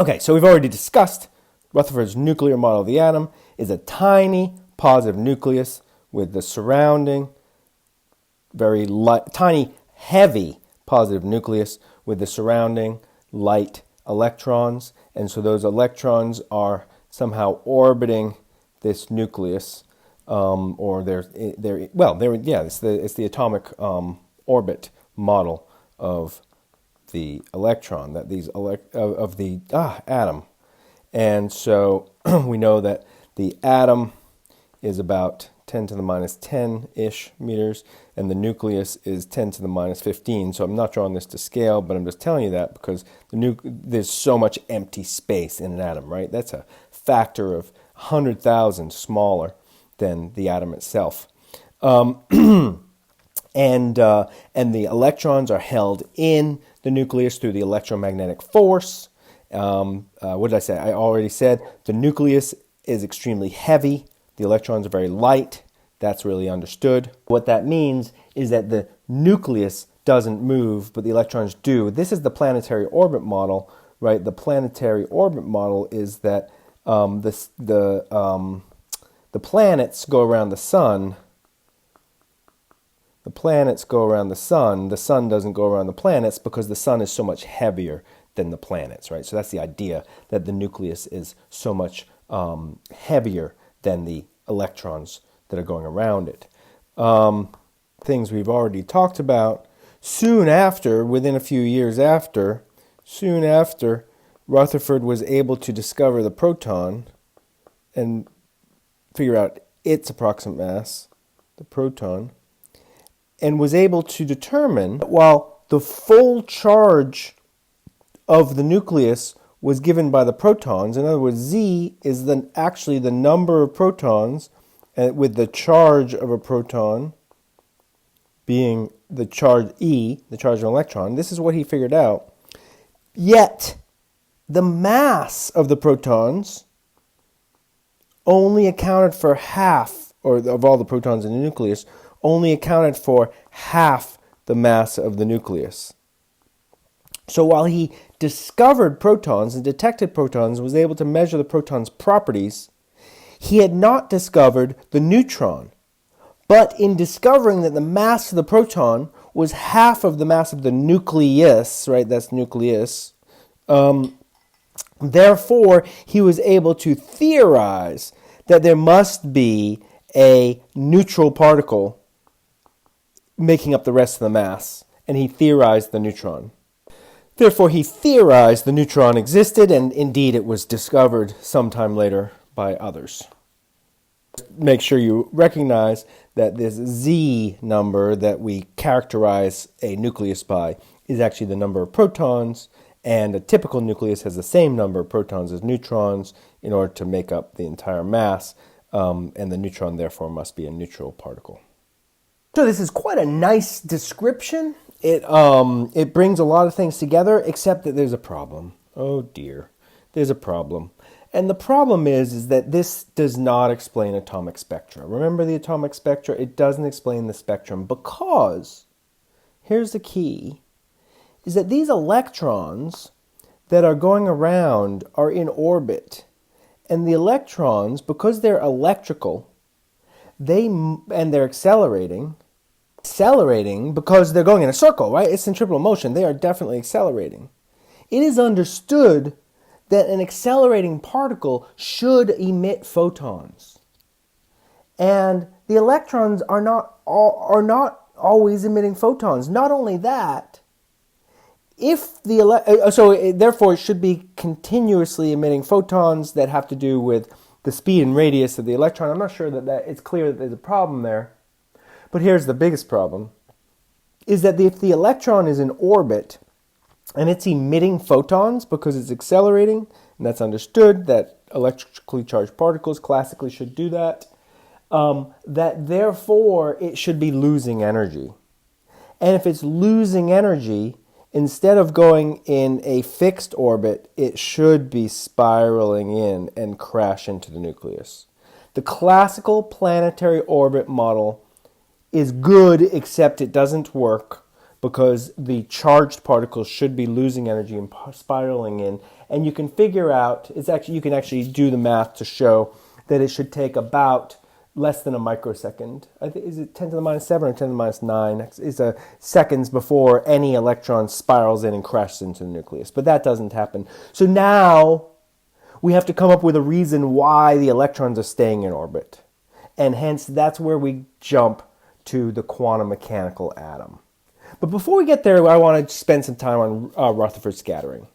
Okay, so we've already discussed Rutherford's nuclear model of the atom is a tiny positive nucleus with the surrounding very light, tiny, heavy positive nucleus with the surrounding light electrons. And so those electrons are somehow orbiting this nucleus, it's the atomic orbit model of the electron, that these of the atom. And so we know that the atom is about 10 to the minus 10-ish meters, and the nucleus is 10 to the minus 15. So I'm not drawing this to scale, but I'm just telling you that because there's so much empty space in an atom, right? That's a factor of 100,000 smaller than the atom itself. And the electrons are held in the nucleus through the electromagnetic force. What did I say? I already said the nucleus is extremely heavy. The electrons are very light. That's really understood. What that means is that the nucleus doesn't move, but the electrons do. This is the planetary orbit model, right? The planetary orbit model is that the planets go around the sun. The planets go around the sun. The sun doesn't go around the planets because the sun is so much heavier than the planets, right? So that's the idea, that the nucleus is so much heavier than the electrons that are going around it. Things we've already talked about. Soon after, within a few years after, Rutherford was able to discover the proton and figure out its approximate mass, the proton, and was able to determine that while the full charge of the nucleus was given by the protons, in other words, Z is actually the number of protons, with the charge of a proton being the charge E, the charge of an electron. This is what he figured out. Yet, the mass of the protons only accounted for half, or of all the protons in the nucleus, only accounted for half the mass of the nucleus. So while he discovered protons and detected protons, was able to measure the proton's properties, he had not discovered the neutron. But in discovering that the mass of the proton was half of the mass of the nucleus, right, that's nucleus, therefore he was able to theorize that there must be a neutral particle making up the rest of the mass, and he theorized the neutron. Therefore, he theorized the neutron existed, and indeed it was discovered sometime later by others. Make sure you recognize that this Z number that we characterize a nucleus by is actually the number of protons, and a typical nucleus has the same number of protons as neutrons in order to make up the entire mass, and the neutron therefore must be a neutral particle. So this is quite a nice description. It brings a lot of things together, except that there's a problem. Oh dear, there's a problem. And the problem is that this does not explain atomic spectra. Remember the atomic spectra? It doesn't explain the spectrum because, here's the key, is that these electrons that are going around are in orbit. And the electrons, because they're electrical, and they're accelerating because they're going in a circle, right? It's centripetal motion. They are definitely accelerating. It is understood that an accelerating particle should emit photons. And the electrons are not always emitting photons. Not only that, therefore it should be continuously emitting photons that have to do with the speed and radius of the electron. I'm not sure that it's clear that there's a problem there. But here's the biggest problem, is that if the electron is in orbit and it's emitting photons because it's accelerating, and that's understood that electrically charged particles classically should do that, that therefore it should be losing energy. And if it's losing energy, instead of going in a fixed orbit, it should be spiraling in and crash into the nucleus. The classical planetary orbit model is good, except it doesn't work because the charged particles should be losing energy and spiraling in. And you can figure out, you can actually do the math to show that it should take about less than a microsecond. I think, is it 10 to the minus 7 or 10 to the minus 9? Is seconds before any electron spirals in and crashes into the nucleus. But that doesn't happen. So now we have to come up with a reason why the electrons are staying in orbit. And hence, that's where we jump to the quantum mechanical atom. But before we get there, I want to spend some time on Rutherford scattering.